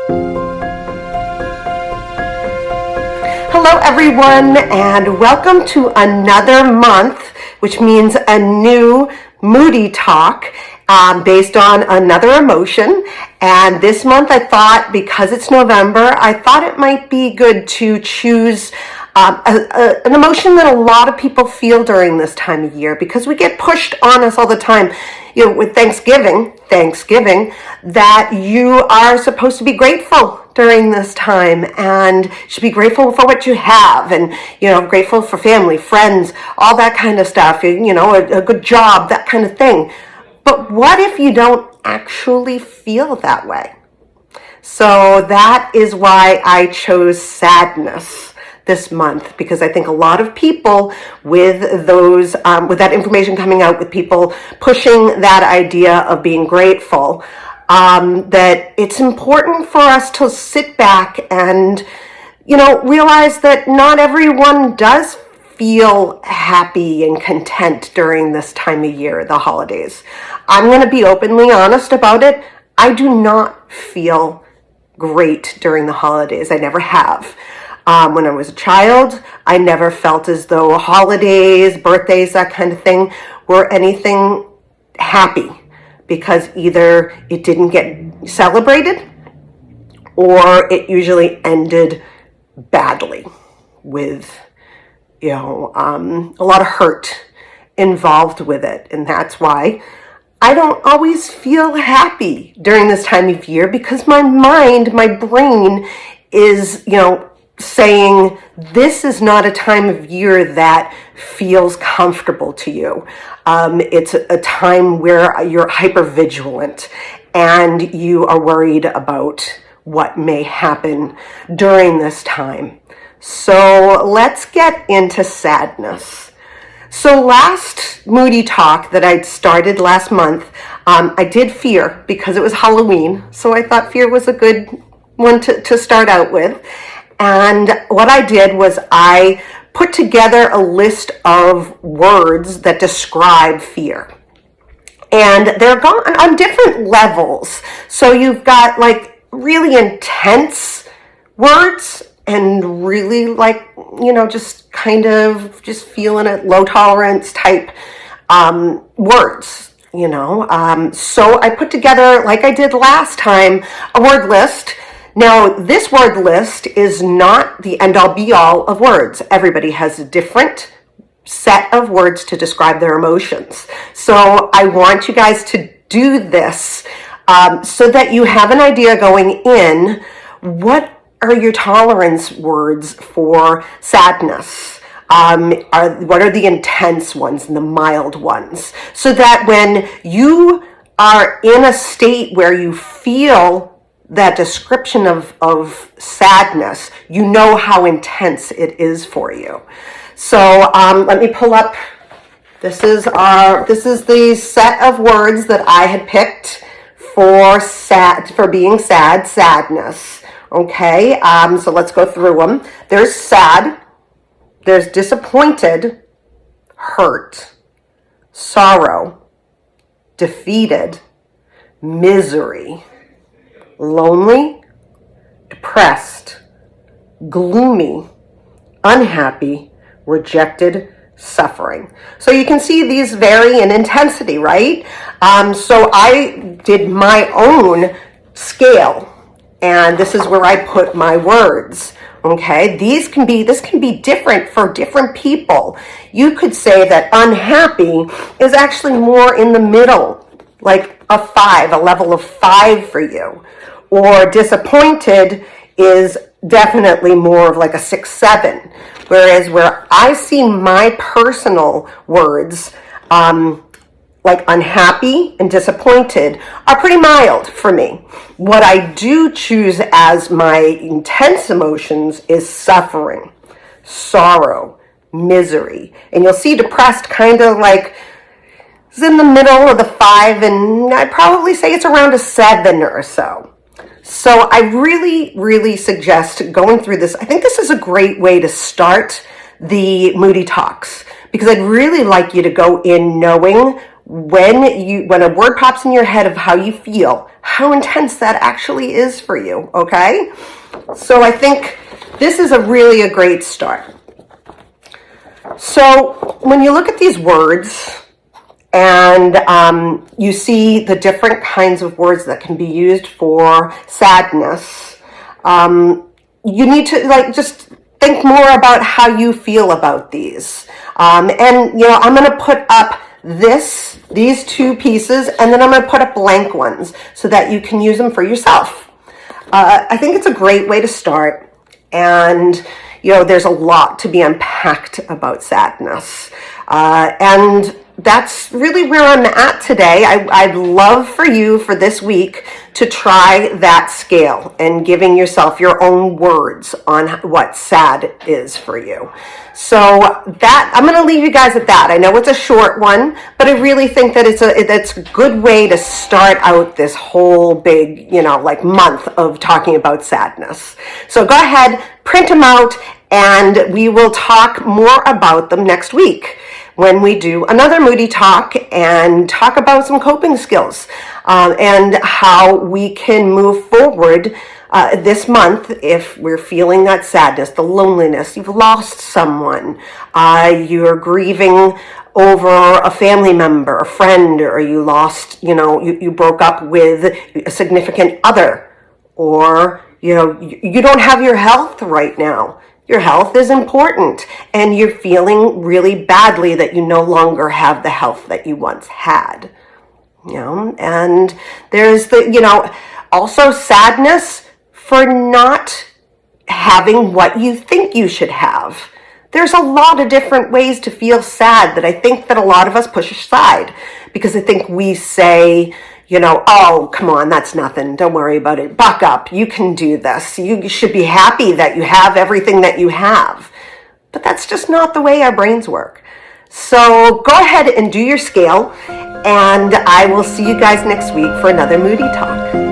Hello everyone, and welcome to another month, which means a new Moody Talk based on another emotion. And this month I thought, because it's November, I thought it might be good to choose an emotion that a lot of people feel during this time of year, because we get pushed on us all the time, with Thanksgiving, that you are supposed to be grateful during this time, and should be grateful for what you have, and grateful for family, friends, all that kind of stuff, a good job, that kind of thing. But what if you don't actually feel that way? So that is why I chose sadness this month, because I think a lot of people with those with that information coming out, with people pushing that idea of being grateful, that it's important for us to sit back and realize that not everyone does feel happy and content during this time of year, the holidays. I'm going to be openly honest about it. I do not feel great during the holidays. I never have. When I was a child, I never felt as though holidays, birthdays, that kind of thing were anything happy, because either it didn't get celebrated or it usually ended badly with, a lot of hurt involved with it. And that's why I don't always feel happy during this time of year, because my mind, my brain is, saying this is not a time of year that feels comfortable to you. It's a time where you're hypervigilant and you are worried about what may happen during this time. So let's get into sadness. So last Moody Talk that I started last month, I did fear, because it was Halloween. So I thought fear was a good one to start out with. And what I did was I put together a list of words that describe fear. And they're gone on different levels. So you've got like really intense words, and really just kind of just feeling it, low tolerance type words. So I put together, like I did last time, a word list. Now, this word list is not the end-all be-all of words. Everybody has a different set of words to describe their emotions. So I want you guys to do this so that you have an idea going in. What are your tolerance words for sadness? What are the intense ones and the mild ones? So that when you are in a state where you feel that description of sadness, you know how intense it is for you. So let me pull up. This is the set of words that I had picked for being sad, sadness. Okay, so let's go through them. There's sad, there's disappointed, hurt, sorrow, defeated, misery, lonely, depressed, gloomy, unhappy, rejected, suffering. So you can see these vary in intensity, right? So I did my own scale, and this is where I put my words. Okay, this can be different for different people. You could say that unhappy is actually more in the middle, like a level of 5 for you. Or disappointed is definitely more of like a 6, 7. Whereas where I see my personal words, like unhappy and disappointed, are pretty mild for me. What I do choose as my intense emotions is suffering, sorrow, misery. And you'll see depressed kind of like is in the middle of the 5, and I'd probably say it's around a 7 or so. So I really, really suggest going through this. I think this is a great way to start the Moody Talks, because I'd really like you to go in knowing when a word pops in your head of how you feel, how intense that actually is for you, okay? So I think this is really a great start. So when you look at these words and you see the different kinds of words that can be used for sadness, you need to just think more about how you feel about these. And I'm going to put up these two pieces, and then I'm going to put up blank ones so that you can use them for yourself. I think it's a great way to start, and there's a lot to be unpacked about sadness, and that's really where I'm at today. I'd love for you for this week to try that scale and giving yourself your own words on what sad is for you. So that I'm going to leave you guys at that. I know it's a short one, but I really think that it's a good way to start out this whole big, month of talking about sadness. So go ahead, print them out, and we will talk more about them next week when we do another Moody Talk and talk about some coping skills and how we can move forward this month if we're feeling that sadness, the loneliness, you've lost someone, you're grieving over a family member, a friend, or you lost, you broke up with a significant other, or, you don't have your health right now. Your health is important, and you're feeling really badly that you no longer have the health that you once had. And there's also sadness for not having what you think you should have. There's a lot of different ways to feel sad that I think that a lot of us push aside because I think we say, oh, come on, that's nothing. Don't worry about it. Buck up. You can do this. You should be happy that you have everything that you have. But that's just not the way our brains work. So go ahead and do your scale, and I will see you guys next week for another Moody Talk.